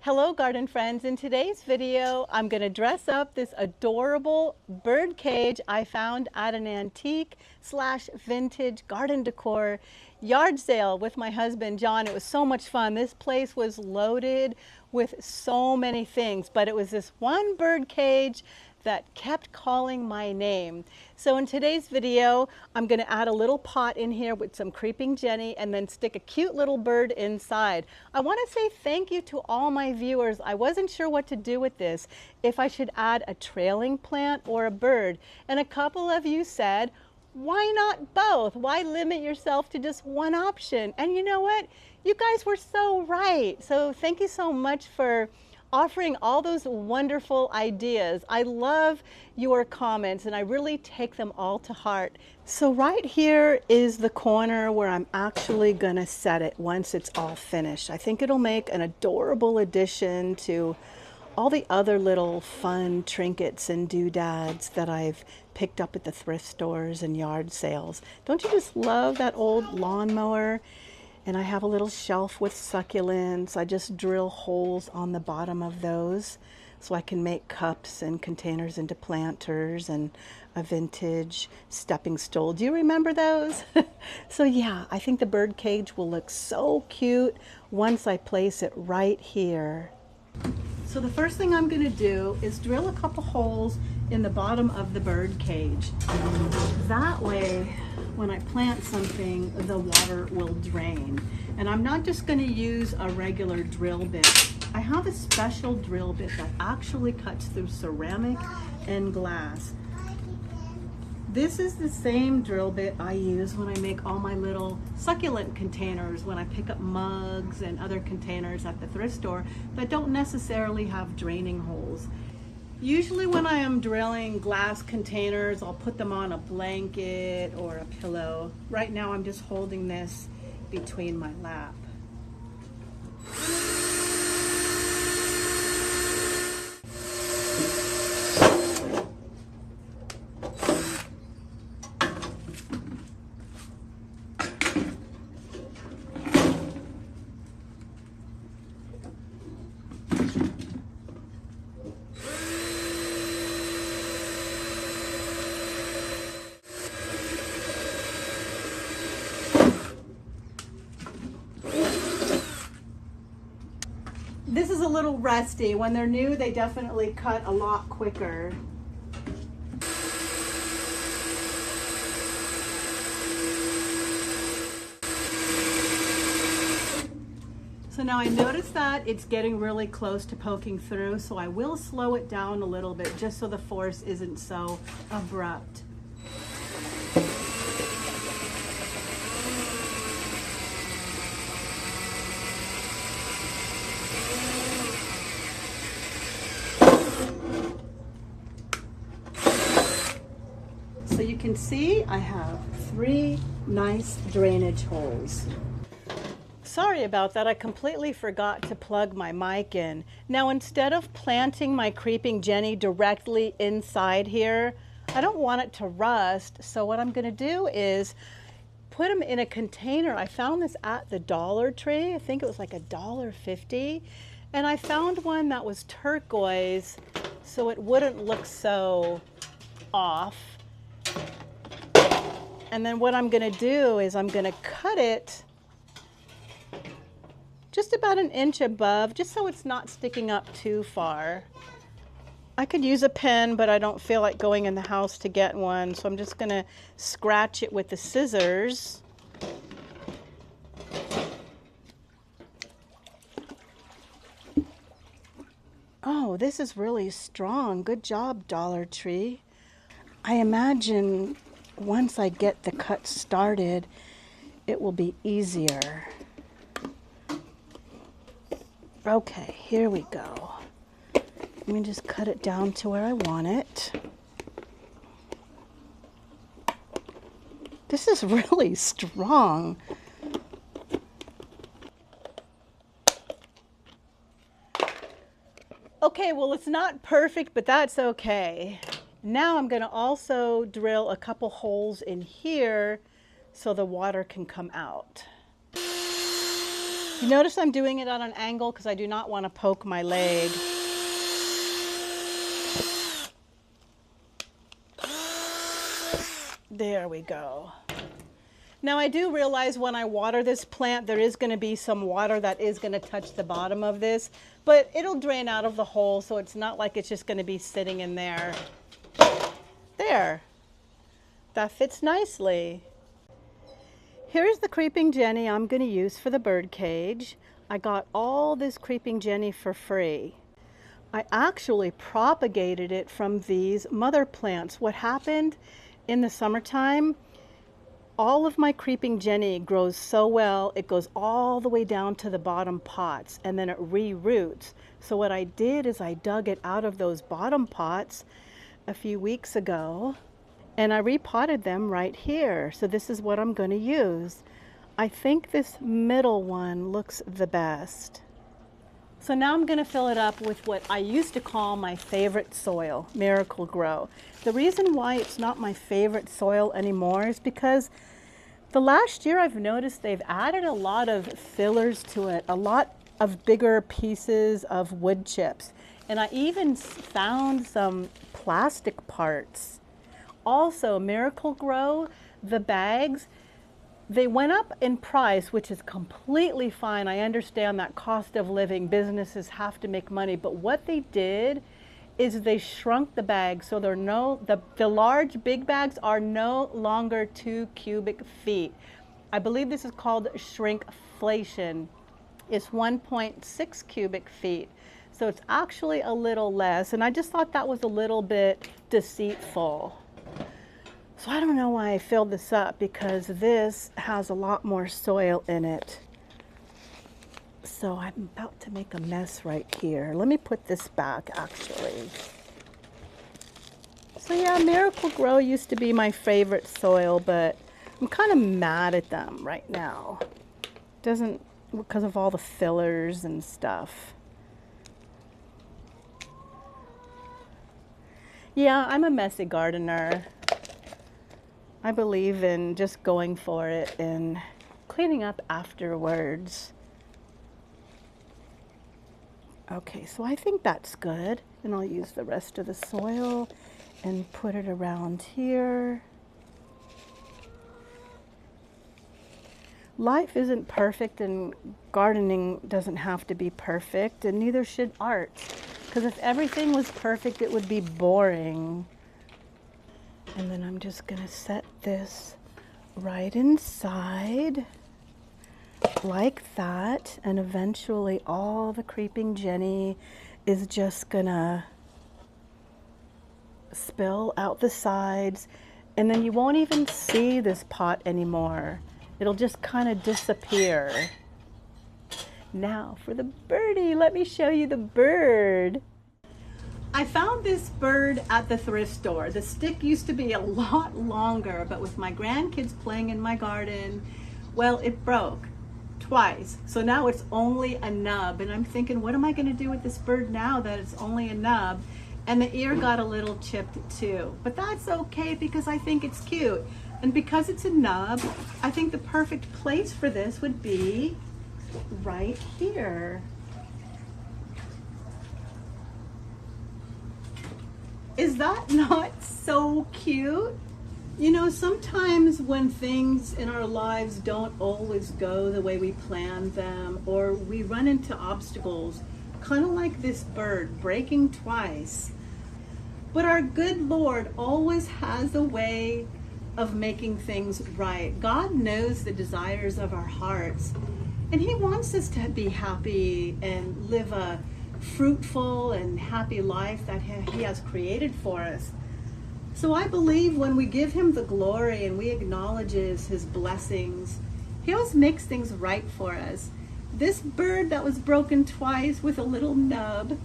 Hello garden friends, in today's video I'm going to dress up this adorable bird cage I found at an antique / vintage garden decor yard sale with my husband John. It was so much fun. This place was loaded with so many things, but it was this one bird cage that kept calling my name. So in today's video, I'm going to add a little pot in here with some creeping Jenny and then stick a cute little bird inside. I want to say thank you to all my viewers. I wasn't sure what to do with this, if I should add a trailing plant or a bird. And a couple of you said, why not both? Why limit yourself to just one option? And you know what? You guys were so right. So thank you so much for offering all those wonderful ideas. I love your comments and I really take them all to heart. So right here is the corner where I'm actually gonna set it once it's all finished. I think it'll make an adorable addition to all the other little fun trinkets and doodads that I've picked up at the thrift stores and yard sales. Don't you just love that old lawnmower? And I have a little shelf with succulents. I just drill holes on the bottom of those so I can make cups and containers into planters and a vintage stepping stool. Do you remember those? So yeah, I think the bird cage will look so cute once I place it right here. So the first thing I'm going to do is drill a couple holes in the bottom of the bird cage. That way, when I plant something, the water will drain. And I'm not just going to use a regular drill bit. I have a special drill bit that actually cuts through ceramic and glass. This is the same drill bit I use when I make all my little succulent containers, when I pick up mugs and other containers at the thrift store that don't necessarily have draining holes. Usually when I am drilling glass containers, I'll put them on a blanket or a pillow. Right now I'm just holding this between my lap. This is a little rusty. When they're new, they definitely cut a lot quicker. So now I notice that it's getting really close to poking through, so I will slow it down a little bit just so the force isn't so abrupt. So you can see I have 3 nice drainage holes. Sorry about that, I completely forgot to plug my mic in. Now instead of planting my creeping Jenny directly inside here, I don't want it to rust, so what I'm gonna do is put them in a container. I found this at the Dollar Tree. I think it was like $1.50. And I found one that was turquoise so it wouldn't look so off. And then what I'm going to do is I'm going to cut it just about 1 inch above, just so it's not sticking up too far. I could use a pen, but I don't feel like going in the house to get one, so I'm just going to scratch it with the scissors. Oh, this is really strong. Good job, Dollar Tree. I imagine once I get the cut started, it will be easier. Okay, here we go. Let me just cut it down to where I want it. This is really strong. Okay, well, it's not perfect, but that's okay. Now I'm going to also drill a couple holes in here so the water can come out. You notice I'm doing it at an angle because I do not want to poke my leg. There we go. Now I do realize when I water this plant, there is going to be some water that is going to touch the bottom of this, but it'll drain out of the hole, so it's not like it's just going to be sitting in there. There. That fits nicely. Here's the creeping Jenny I'm going to use for the bird cage. I got all this creeping Jenny for free. I actually propagated it from these mother plants. What happened in the summertime, all of my creeping Jenny grows so well, it goes all the way down to the bottom pots and then it re-roots. So what I did is I dug it out of those bottom pots a few weeks ago and I repotted them right here. So this is what I'm going to use. I think this middle one looks the best. So now I'm going to fill it up with what I used to call my favorite soil, Miracle Grow. The reason why it's not my favorite soil anymore is because the last year I've noticed they've added a lot of fillers to it, a lot of bigger pieces of wood chips. And I even found some plastic parts. Also, Miracle Grow, the bags, they went up in price, which is completely fine. I understand that cost of living, businesses have to make money, but what they did is they shrunk the bags so the large big bags are no longer 2 cubic feet. I believe this is called shrinkflation. It's 1.6 cubic feet. So it's actually a little less, and I just thought that was a little bit deceitful. So I don't know why I filled this up because this has a lot more soil in it. So I'm about to make a mess right here. Let me put this back actually. So yeah, Miracle Grow used to be my favorite soil, but I'm kind of mad at them right now. Doesn't, because of all the fillers and stuff. Yeah, I'm a messy gardener. I believe in just going for it and cleaning up afterwards. Okay, so I think that's good. And I'll use the rest of the soil and put it around here. Life isn't perfect and gardening doesn't have to be perfect, and neither should art. Because if everything was perfect, it would be boring. And then I'm just going to set this right inside like that. And eventually all the creeping Jenny is just going to spill out the sides. And then you won't even see this pot anymore. It'll just kind of disappear. Now for the birdie, let me show you the bird. I found this bird at the thrift store. The stick used to be a lot longer, but with my grandkids playing in my garden, well, it broke twice. So now it's only a nub. And I'm thinking, what am I going to do with this bird now that it's only a nub? And the ear got a little chipped too. But that's okay because I think it's cute. And because it's a nub, I think the perfect place for this would be right here. Is that not so cute? You know, sometimes when things in our lives don't always go the way we planned them, or we run into obstacles, kind of like this bird breaking twice. But our good Lord always has a way of making things right. God knows the desires of our hearts, and He wants us to be happy and live a fruitful and happy life that He has created for us. So I believe when we give Him the glory and we acknowledge His blessings, He always makes things right for us. This bird that was broken twice with a little nub,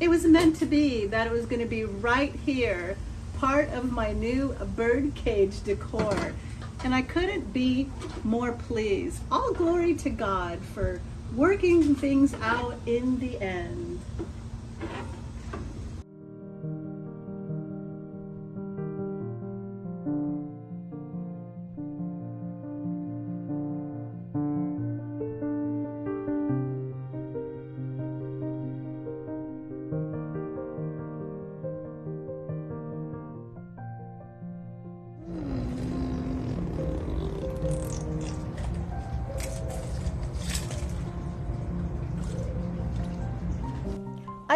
it was meant to be that it was going to be right here, part of my new bird cage decor. And I couldn't be more pleased. All glory to God for working things out in the end.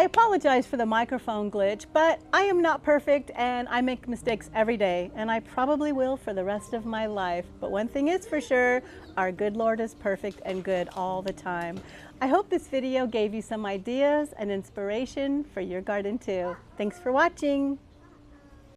I apologize for the microphone glitch, but I am not perfect and I make mistakes every day, and I probably will for the rest of my life. But one thing is for sure, our good Lord is perfect and good all the time. I hope this video gave you some ideas and inspiration for your garden too. Thanks for watching.